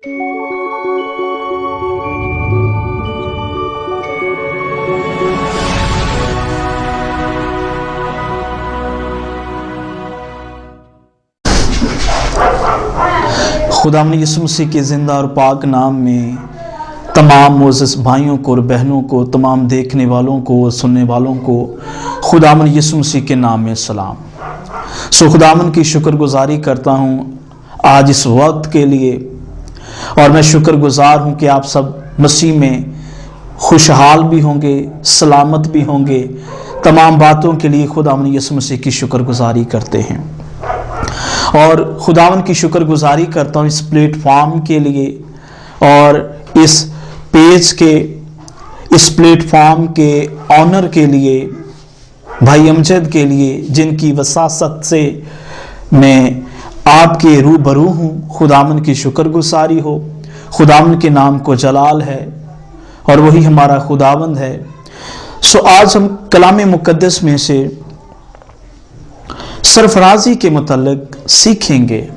खुदावंद यीशु मसीह के जिंदा और पाक नाम में तमाम मोअज़्ज़ज़ भाइयों को और बहनों को, तमाम देखने वालों को और सुनने वालों को खुदावंद यीशु मसीह के नाम में सलाम। खुदावंद की शुक्रगुजारी करता हूँ आज इस वक्त के लिए, और मैं शुक्रगुजार हूँ कि आप सब मसीह में खुशहाल भी होंगे, सलामत भी होंगे। तमाम बातों के लिए खुदावंद यीशु मसीह की शुक्रगुजारी करते हैं, और खुदावंद की शुक्रगुजारी करता हूँ इस प्लेटफॉर्म के लिए और इस पेज के, इस प्लेटफॉर्म के ऑनर के लिए, भाई अमजद के लिए, जिनकी वसासत से मैं आपके रूबरू हूँ। खुदावंद की शुक्रगुजारी हो। खुदावंद के नाम को जलाल है और वही हमारा खुदावंद है। आज हम कलाम मुकद्दस में से सरफराजी के मुतालिक सीखेंगे।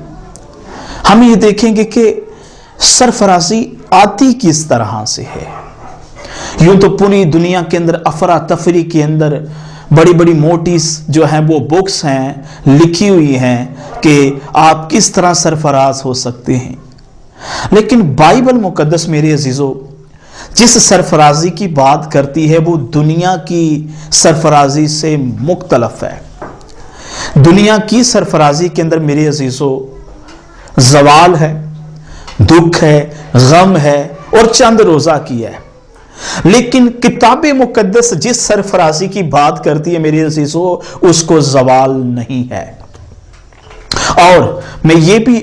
हम ये देखेंगे कि सरफराजी आती किस तरह से है। यूं तो पूरी दुनिया के अंदर अफरा तफरी के अंदर बड़ी बड़ी मोटी जो है वो बुक्स हैं, लिखी हुई हैं कि आप किस तरह सरफराज हो सकते हैं। लेकिन बाइबल मुकद्दस मेरे अजीजों जिस सरफराजी की बात करती है वो दुनिया की सरफराजी से मुख्तलफ है। दुनिया की सरफराजी के अंदर मेरे अजीजों ज़वाल है, दुख है, गम है और चंद रोज़ा की है। लेकिन किताब मुकद्दस जिस सरफराजी की बात करती है मेरे अजीजों, उसको ज़वाल नहीं है। और मैं ये भी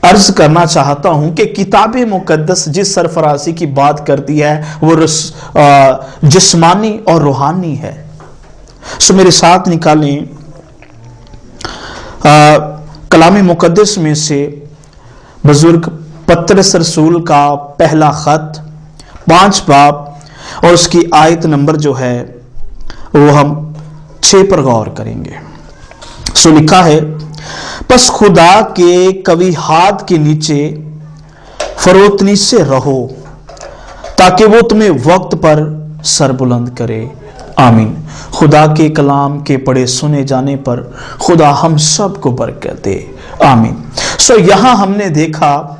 अर्ज करना चाहता हूं कि किताब मुकद्दस जिस सरफराजी की बात करती है वो जिस्मानी और रूहानी है। मेरे साथ निकालें कलाम मुकद्दस में से बुजुर्ग पतरस रसूल का पहला खत 5 बाब और उसकी आयत नंबर जो है वो हम 6 पर गौर करेंगे। लिखा है, बस खुदा के कवी हाथ के नीचे फरोतनी से रहो ताकि वो तुम्हें वक्त पर सर बुलंद करे। आमीन। खुदा के कलाम के पढ़े सुने जाने पर खुदा हम सब को बरकत दे। आमीन। यहां हमने देखा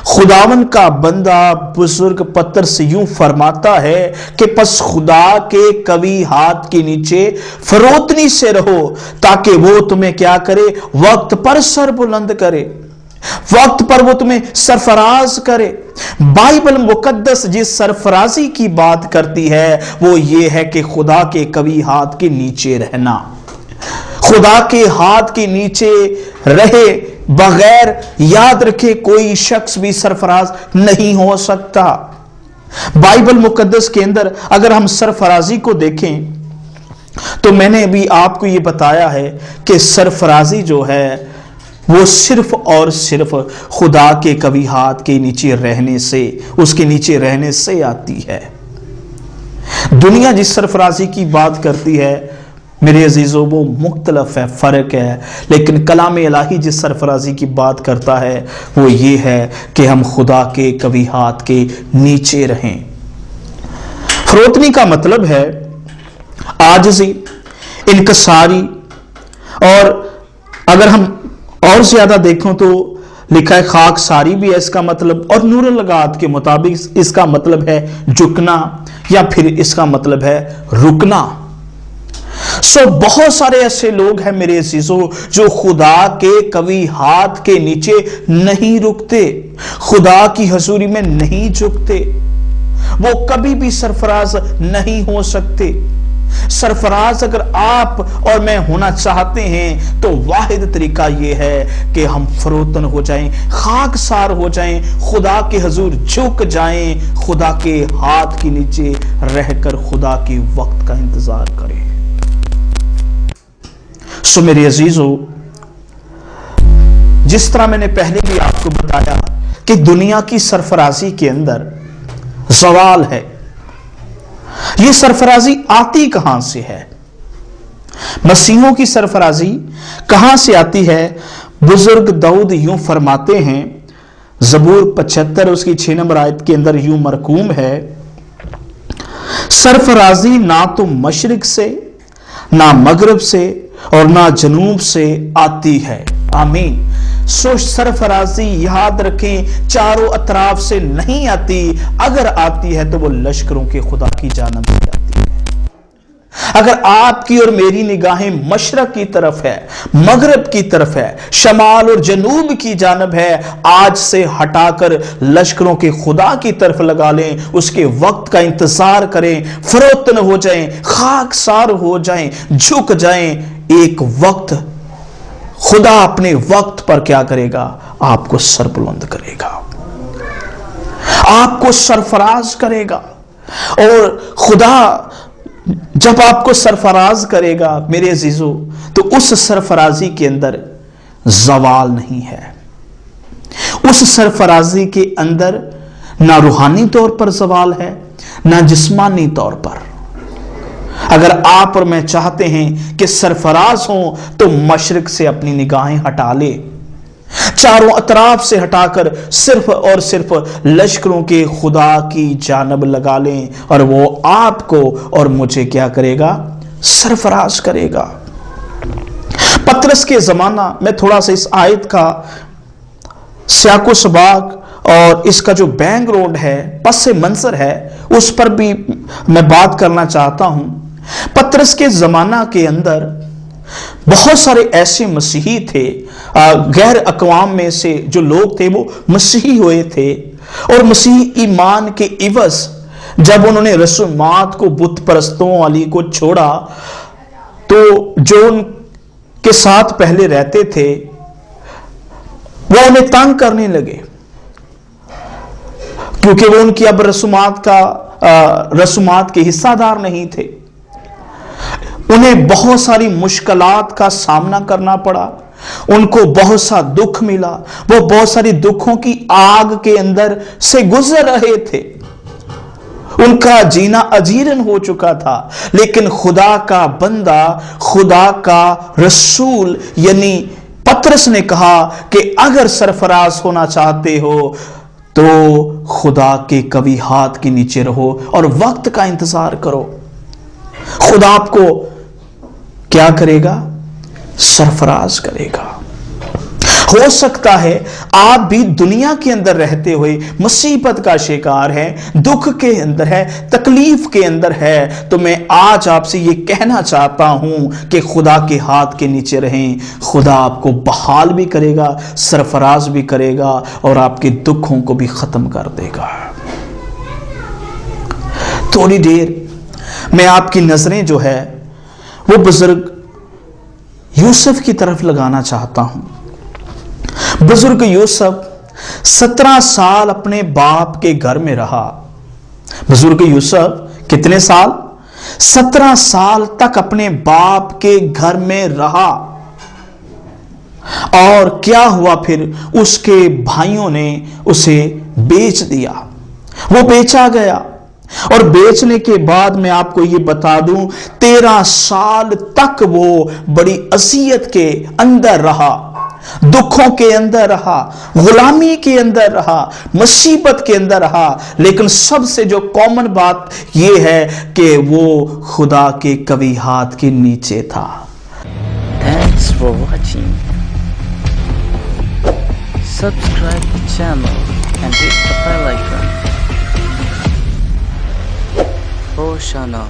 खुदावंद का बंदा बुजुर्ग पतरस यूं फरमाता है कि बस खुदा के कवी हाथ के नीचे फरोतनी से रहो ताकि वो तुम्हें क्या करे, वक्त पर सर बुलंद करे, वक्त पर वो तुम्हें सरफराज करे। बाइबल मुकद्दस जिस सरफराजी की बात करती है वो ये है कि खुदा के कवी हाथ के नीचे रहना। खुदा के हाथ के नीचे रहे बगैर, याद रखे, कोई शख्स भी सरफराज नहीं हो सकता। बाइबल मुकद्दस के अंदर अगर हम सरफराजी को देखें तो मैंने अभी आपको ये बताया है कि सरफराजी जो है वो सिर्फ और सिर्फ खुदा के कवी हाथ के नीचे रहने से, उसके नीचे रहने से आती है। दुनिया जिस सरफराजी की बात करती है मेरे अजीजों वो मुख्तलफ है, फर्क है। लेकिन कलाम इलाही जिस सरफराजी की बात करता है वो ये है कि हम खुदा के कवी हाथ के नीचे रहें। फरोतनी का मतलब है आजिज़ी, इनकसारी, और अगर हम और ज्यादा देखो तो लिखा है खाकसारी भी है इसका मतलब, और नूर लगात के मुताबिक इसका मतलब है झुकना या फिर इसका मतलब है रुकना। बहुत सारे ऐसे लोग हैं मेरे अजीजों जो खुदा के कवी हाथ के नीचे नहीं रुकते, खुदा की हजूरी में नहीं झुकते, वो कभी भी सरफराज नहीं हो सकते। सरफराज अगर आप और मैं होना चाहते हैं तो वाहिद तरीका यह है कि हम फरोतन हो जाएं, खाकसार हो जाएं, खुदा के हजूर झुक जाएं, खुदा के हाथ के नीचे रहकर खुदा के वक्त का इंतजार करें। मेरे अजीजों, जिस तरह मैंने पहले भी आपको बताया कि दुनिया की सरफराजी के अंदर ज़वाल है, ये सरफराजी आती कहां से है? मसीहों की सरफराजी कहां से आती है? बुजुर्ग दाऊद यूं फरमाते हैं, ज़बूर 75 उसकी 6 नंबर आयत के अंदर यूं मरकूम है, सरफराजी ना तो मशरिक से, ना मगरब से और ना जनूब से आती है। आमीन। सो सरफराजी याद रखें चारों अतराफ से नहीं आती, अगर आती है तो वो लश्करों के खुदा की जानिब से आती है। अगर आपकी और मेरी निगाहें मशरक की तरफ है, मगरब की तरफ है, शमाल और जनूब की जानिब है, आज से हटाकर लश्करों के खुदा की तरफ लगा लें, उसके वक्त का इंतजार करें, फरोतन हो जाएं, खाकसार हो जाएं, झुक जाएं। एक वक्त खुदा अपने वक्त पर क्या करेगा? आपको सरबुलंद करेगा, आपको सरफराज करेगा। और खुदा जब आपको सरफराज करेगा मेरे अजीजों, तो उस सरफराजी के अंदर जवाल नहीं है। उस सरफराजी के अंदर ना रूहानी तौर पर जवाल है, ना जिस्मानी तौर पर। अगर आप और मैं चाहते हैं कि सरफराज हो, तो मशरिक से अपनी निगाहें हटा ले, चारों अतराफ से हटाकर सिर्फ और सिर्फ लश्करों के खुदा की जानब लगा लें, और वो आपको और मुझे क्या करेगा? सरफराज करेगा। पतरस के जमाना में थोड़ा सा इस आयत का सियाको सबाक और इसका जो बैकग्राउंड है, पस मंजर है, उस पर भी मैं बात करना चाहता हूं। पतरस के जमाना के अंदर बहुत सारे ऐसे मसीही थे, गैर अकवाम में से जो लोग थे वो मसीही हुए थे, और मसीही ईमान के इवज जब उन्होंने रसूमात को, बुत परस्तों वाली को छोड़ा, तो जो उनके साथ पहले रहते थे वो उन्हें तंग करने लगे, क्योंकि वो उनकी अब रसूमात के हिस्सादार नहीं थे। उन्हें बहुत सारी मुश्किलात का सामना करना पड़ा, उनको बहुत सा दुख मिला, वो बहुत सारी दुखों की आग के अंदर से गुजर रहे थे, उनका जीना अजीरन हो चुका था। लेकिन खुदा का बंदा, खुदा का रसूल यानी पतरस ने कहा कि अगर सरफराज होना चाहते हो तो खुदा के कवी हाथ के नीचे रहो और वक्त का इंतजार करो। खुदा आपको क्या करेगा? सरफराज करेगा। हो सकता है आप भी दुनिया के अंदर रहते हुए मुसीबत का शिकार हैं, दुख के अंदर है, तकलीफ के अंदर है, तो मैं आज आपसे ये कहना चाहता हूं कि खुदा के हाथ के नीचे रहें। खुदा आपको बहाल भी करेगा, सरफराज भी करेगा और आपके दुखों को भी खत्म कर देगा। थोड़ी देर मैं आपकी नजरें जो है वो बुजुर्ग यूसुफ की तरफ लगाना चाहता हूं। बुजुर्ग यूसुफ 17 साल अपने बाप के घर में रहा। बुजुर्ग यूसुफ कितने साल? 17 साल तक अपने बाप के घर में रहा। और क्या हुआ फिर? उसके भाइयों ने उसे बेच दिया, वो बेचा गया। और बेचने के बाद मैं आपको ये बता दूं, 13 साल तक वो बड़ी अज़ियत के अंदर रहा, दुखों के अंदर रहा, गुलामी के अंदर रहा, मुसीबत के अंदर रहा। लेकिन सबसे जो कॉमन बात ये है कि वो खुदा के कवी हाथ के नीचे था। Thanks for watching. Subscribe the channel and hit the bell icon. Hosanna.